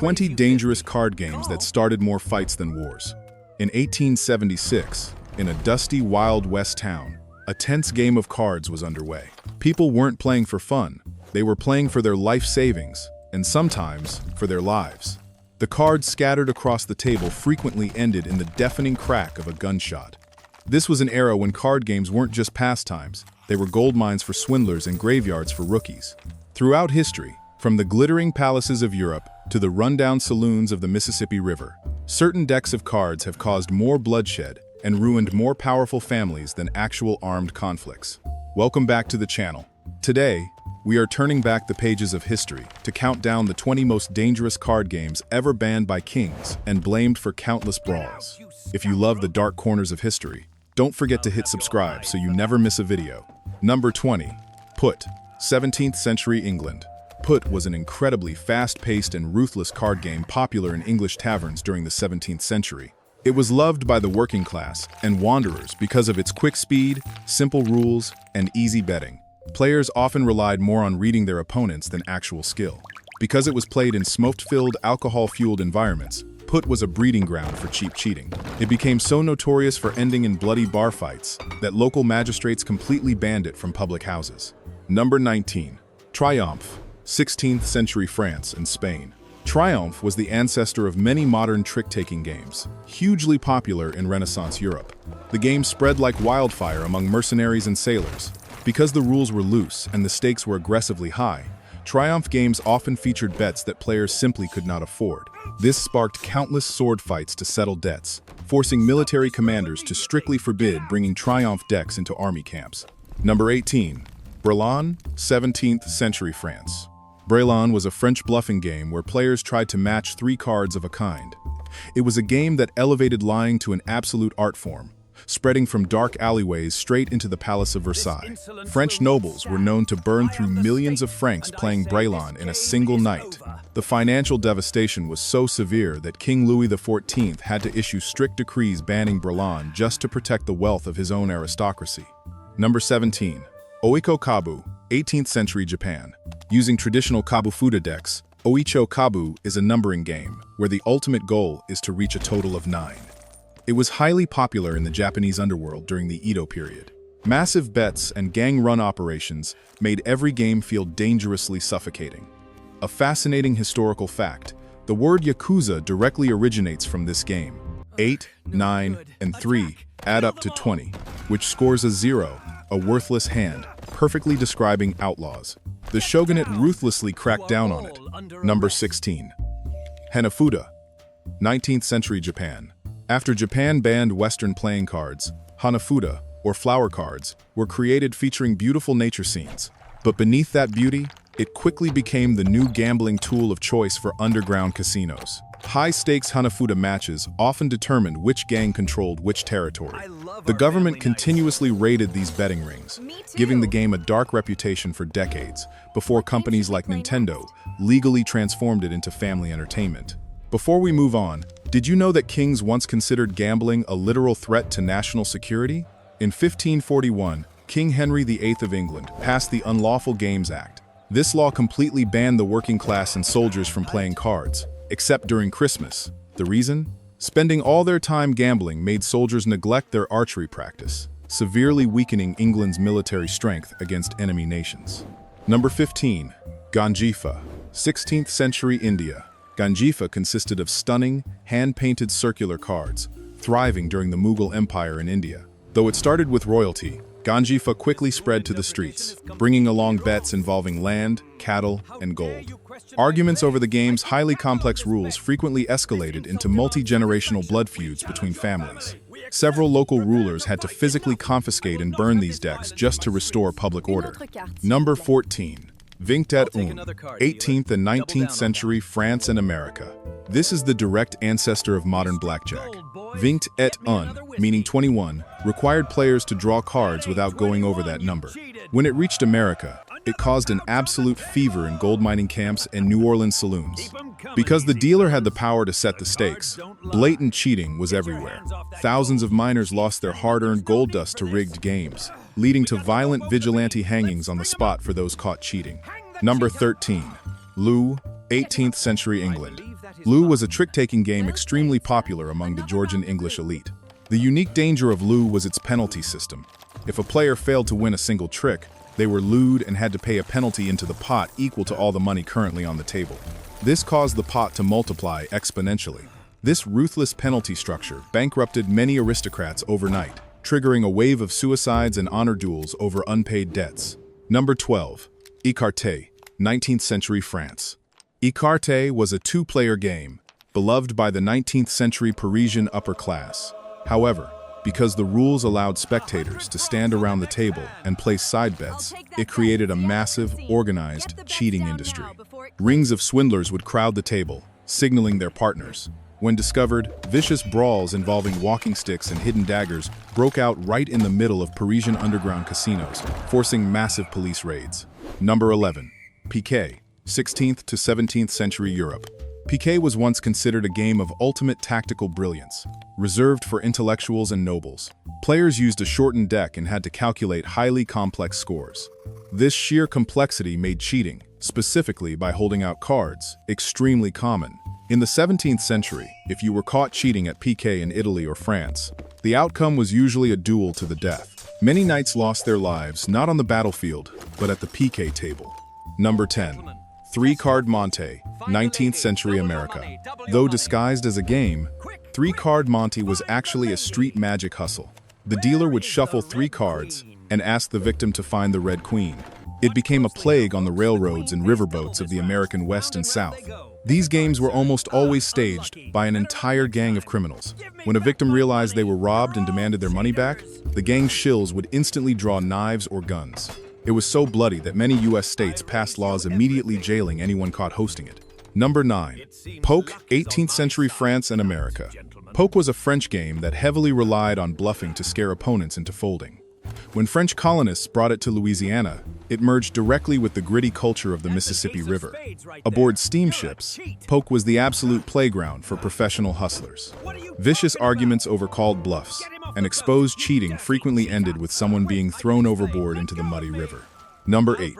20 dangerous card games that started more fights than wars. In 1876, in a dusty Wild West town, a tense game of cards was underway. People weren't playing for fun. They were playing for their life savings, and sometimes for their lives. The cards scattered across the table frequently ended in the deafening crack of a gunshot. This was an era when card games weren't just pastimes, they were gold mines for swindlers and graveyards for rookies. Throughout history, from the glittering palaces of Europe to the rundown saloons of the Mississippi River, certain decks of cards have caused more bloodshed and ruined more powerful families than actual armed conflicts. Welcome back to the channel. Today, we are turning back the pages of history to count down the 20 most dangerous card games ever banned by kings and blamed for countless brawls. If you love the dark corners of history, don't forget to hit subscribe so you never miss a video. Number 20. Put. 17th century England. Put was an incredibly fast-paced and ruthless card game popular in English taverns during the 17th century. It was loved by the working class and wanderers because of its quick speed, simple rules, and easy betting. Players often relied more on reading their opponents than actual skill. Because it was played in smoke-filled, alcohol-fueled environments, Put was a breeding ground for cheap cheating. It became so notorious for ending in bloody bar fights that local magistrates completely banned it from public houses. Number 19. Triomphe. 16th century France and Spain. Triomphe was the ancestor of many modern trick-taking games, hugely popular in Renaissance Europe. The game spread like wildfire among mercenaries and sailors. Because the rules were loose and the stakes were aggressively high, Triomphe games often featured bets that players simply could not afford. This sparked countless sword fights to settle debts, forcing military commanders to strictly forbid bringing Triomphe decks into army camps. Number 18. Berlon, 17th century France. Berlon was a French bluffing game where players tried to match 3 cards of a kind. It was a game that elevated lying to an absolute art form, spreading from dark alleyways straight into the Palace of Versailles. French nobles were known to burn through millions of francs playing Berlon in a single night. The financial devastation was so severe that King Louis XIV had to issue strict decrees banning Berlon just to protect the wealth of his own aristocracy. Number 17. Oicho-Kabu, 18th century Japan. Using traditional Hanafuda decks, Oicho-Kabu is a numbering game where the ultimate goal is to reach a total of 9. It was highly popular in the Japanese underworld during the Edo period. Massive bets and gang-run operations made every game feel dangerously suffocating. A fascinating historical fact, the word Yakuza directly originates from this game. 8, 9, and 3 add up to 20, which scores a 0, a worthless hand, perfectly describing outlaws. The shogunate ruthlessly cracked down on it. Number 16. Hanafuda, 19th century Japan. After Japan banned Western playing cards, Hanafuda, or flower cards, were created featuring beautiful nature scenes. But beneath that beauty, it quickly became the new gambling tool of choice for underground casinos. High-stakes Hanafuda matches often determined which gang controlled which territory. The government continuously raided these betting rings, giving the game a dark reputation for decades, before companies like Nintendo legally transformed it into family entertainment. Before we move on, did you know that kings once considered gambling a literal threat to national security? In 1541, King Henry VIII of England passed the Unlawful Games Act. This law completely banned the working class and soldiers from playing cards, except during Christmas. The reason? Spending all their time gambling made soldiers neglect their archery practice, severely weakening England's military strength against enemy nations. Number 15. Ganjifa, 16th century India. Ganjifa consisted of stunning, hand-painted circular cards, thriving during the Mughal Empire in India. Though it started with royalty, Ganjifa quickly spread to the streets, bringing along bets involving land, cattle, and gold. Arguments over the game's highly complex rules frequently escalated into multi-generational blood feuds between families. Several local rulers had to physically confiscate and burn these decks just to restore public order. Number 14. Vingt-et-Un, 18th and 19th century France and America. This is the direct ancestor of modern blackjack. Vingt-et-Un, meaning 21, required players to draw cards without going over that number. When it reached America, it caused an absolute fever in gold mining camps and New Orleans saloons. Because the dealer had the power to set the stakes, blatant cheating was everywhere. Thousands of miners lost their hard-earned gold dust to rigged games, leading to violent vigilante hangings on the spot for those caught cheating. Number 13. Lou, 18th century England. Loo was a trick-taking game extremely popular among the Georgian English elite. The unique danger of Loo was its penalty system. If a player failed to win a single trick, they were looed and had to pay a penalty into the pot equal to all the money currently on the table. This caused the pot to multiply exponentially. This ruthless penalty structure bankrupted many aristocrats overnight, triggering a wave of suicides and honor duels over unpaid debts. Number 12. Icarte, 19th century France. Icarte was a two-player game, beloved by the 19th century Parisian upper class. However, because the rules allowed spectators to stand around the table and place side bets, it created a massive, organized cheating industry. Rings of swindlers would crowd the table, signaling their partners. When discovered, vicious brawls involving walking sticks and hidden daggers broke out right in the middle of Parisian underground casinos, forcing massive police raids. Number 11. Piquet, 16th to 17th century Europe. Piquet was once considered a game of ultimate tactical brilliance, reserved for intellectuals and nobles. Players used a shortened deck and had to calculate highly complex scores. This sheer complexity made cheating, specifically by holding out cards, extremely common. In the 17th century, if you were caught cheating at Piquet in Italy or France, the outcome was usually a duel to the death. Many knights lost their lives not on the battlefield, but at the Piquet table. Number 10. Three-Card Monte, 19th century America. Though disguised as a game, Three-Card Monte was actually a street magic hustle. The dealer would shuffle 3 cards and ask the victim to find the Red Queen. It became a plague on the railroads and riverboats of the American West and South. These games were almost always staged by an entire gang of criminals. When a victim realized they were robbed and demanded their money back, the gang's shills would instantly draw knives or guns. It was so bloody that many U.S. states passed laws immediately jailing anyone caught hosting it. Number 9. Polk, 18th century France and America. Polk was a French game that heavily relied on bluffing to scare opponents into folding. When French colonists brought it to Louisiana, it merged directly with the gritty culture of the Mississippi River. Aboard steamships, Polk was the absolute playground for professional hustlers. Vicious arguments over called bluffs and exposed cheating frequently ended with someone being thrown overboard into the muddy river. Number 8.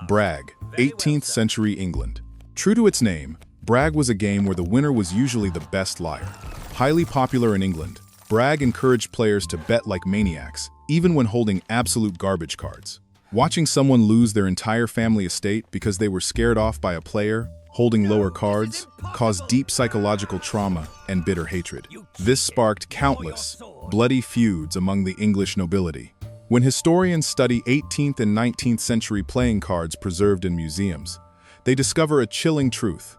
Bragg, 18th century England. True to its name, Bragg was a game where the winner was usually the best liar. Highly popular in England, Bragg encouraged players to bet like maniacs, even when holding absolute garbage cards. Watching someone lose their entire family estate because they were scared off by a player holding lower cards caused deep psychological trauma and bitter hatred. This sparked countless, bloody feuds among the English nobility. When historians study 18th and 19th century playing cards preserved in museums, they discover a chilling truth.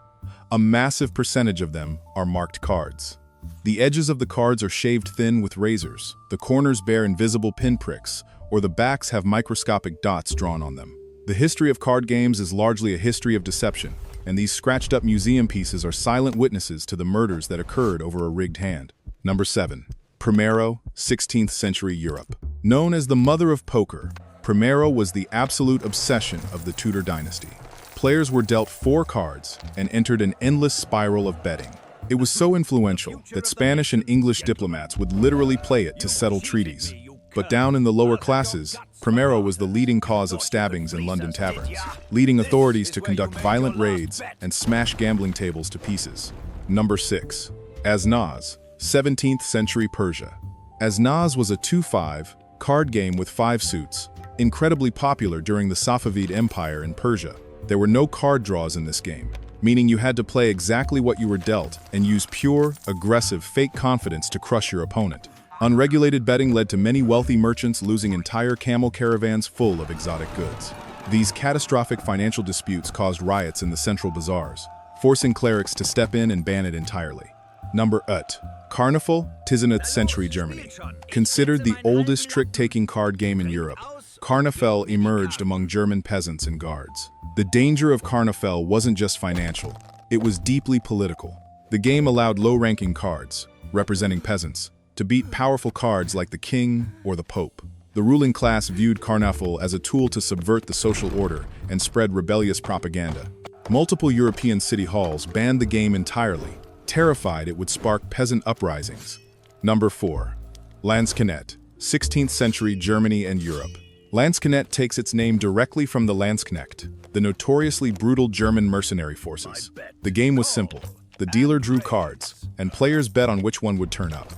A massive percentage of them are marked cards. The edges of the cards are shaved thin with razors, the corners bear invisible pinpricks, or the backs have microscopic dots drawn on them. The history of card games is largely a history of deception, and these scratched-up museum pieces are silent witnesses to the murders that occurred over a rigged hand. Number 7. Primero, 16th century Europe. Known as the mother of poker, Primero was the absolute obsession of the Tudor dynasty. Players were dealt 4 cards and entered an endless spiral of betting. It was so influential that Spanish and English diplomats would literally play it to settle treaties. But down in the lower classes, Primero was the leading cause of stabbings in London taverns, leading authorities to conduct violent raids and smash gambling tables to pieces. Number 6. As-Nas, 17th century Persia. As-Nas was a 2-5 card game with 5 suits, incredibly popular during the Safavid Empire in Persia. There were no card draws in this game, meaning you had to play exactly what you were dealt and use pure, aggressive, fake confidence to crush your opponent. Unregulated betting led to many wealthy merchants losing entire camel caravans full of exotic goods. These catastrophic financial disputes caused riots in the central bazaars, forcing clerics to step in and ban it entirely. Number 8. Karnafel, 19th century Germany. Considered the oldest trick-taking card game in Europe, Karnafel emerged among German peasants and guards. The danger of Karnafel wasn't just financial, it was deeply political. The game allowed low-ranking cards, representing peasants, to beat powerful cards like the king or the pope. The ruling class viewed Karnafel as a tool to subvert the social order and spread rebellious propaganda. Multiple European city halls banned the game entirely, terrified it would spark peasant uprisings. Number 4. Landscapenette, 16th century Germany and Europe. Landscapenette takes its name directly from the Landsknecht, the notoriously brutal German mercenary forces. The game was simple. The dealer drew cards, and players bet on which one would turn up.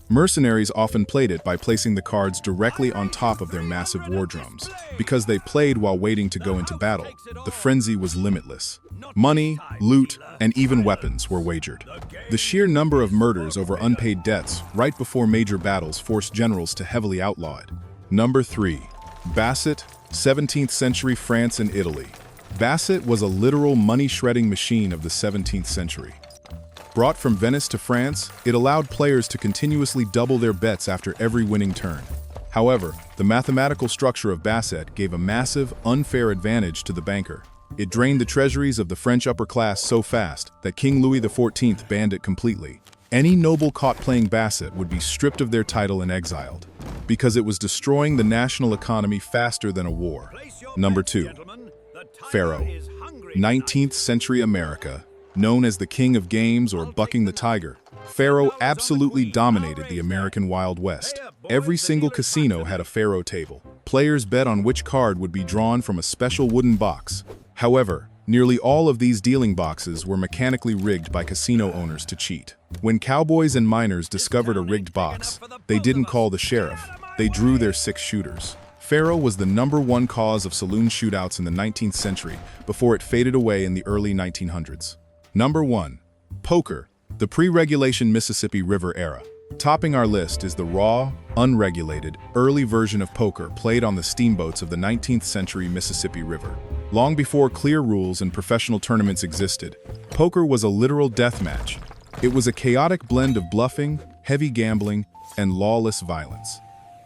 Mercenaries often played it by placing the cards directly on top of their massive war drums. Because they played while waiting to go into battle, the frenzy was limitless. Money, loot, and even weapons were wagered. The sheer number of murders over unpaid debts right before major battles forced generals to heavily outlaw it. Number 3. Basset, 17th century France and Italy. Basset was a literal money-shredding machine of the 17th century. Brought from Venice to France, it allowed players to continuously double their bets after every winning turn. However, the mathematical structure of Basset gave a massive, unfair advantage to the banker. It drained the treasuries of the French upper class so fast that King Louis XIV banned it completely. Any noble caught playing Basset would be stripped of their title and exiled, because it was destroying the national economy faster than a war. Number 2. Pharaoh. 19th century America, known as the king of games or bucking the tiger, Pharaoh absolutely dominated the American Wild West. Every single casino had a Pharaoh table. Players bet on which card would be drawn from a special wooden box. However, nearly all of these dealing boxes were mechanically rigged by casino owners to cheat. When cowboys and miners discovered a rigged box, they didn't call the sheriff. They drew their 6 shooters. Pharaoh was the #1 cause of saloon shootouts in the 19th century before it faded away in the early 1900s. Number 1. Poker, the pre-regulation Mississippi River era. Topping our list is the raw, unregulated, early version of poker played on the steamboats of the 19th century Mississippi River. Long before clear rules and professional tournaments existed, poker was a literal death match. It was a chaotic blend of bluffing, heavy gambling, and lawless violence.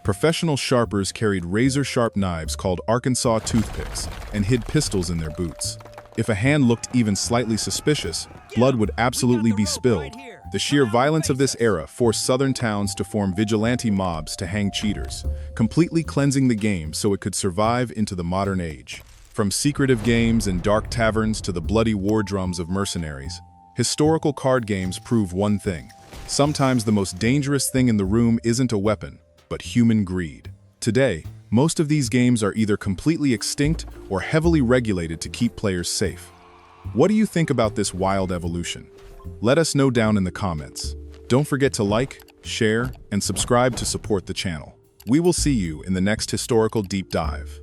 Professional sharpers carried razor-sharp knives called Arkansas toothpicks and hid pistols in their boots. If a hand looked even slightly suspicious, blood would absolutely be spilled. The sheer violence of this era forced southern towns to form vigilante mobs to hang cheaters, completely cleansing the game so it could survive into the modern age. From secretive games and dark taverns to the bloody war drums of mercenaries, historical card games prove one thing. Sometimes the most dangerous thing in the room isn't a weapon, but human greed. Today, most of these games are either completely extinct or heavily regulated to keep players safe. What do you think about this wild evolution? Let us know down in the comments. Don't forget to like, share, and subscribe to support the channel. We will see you in the next historical deep dive.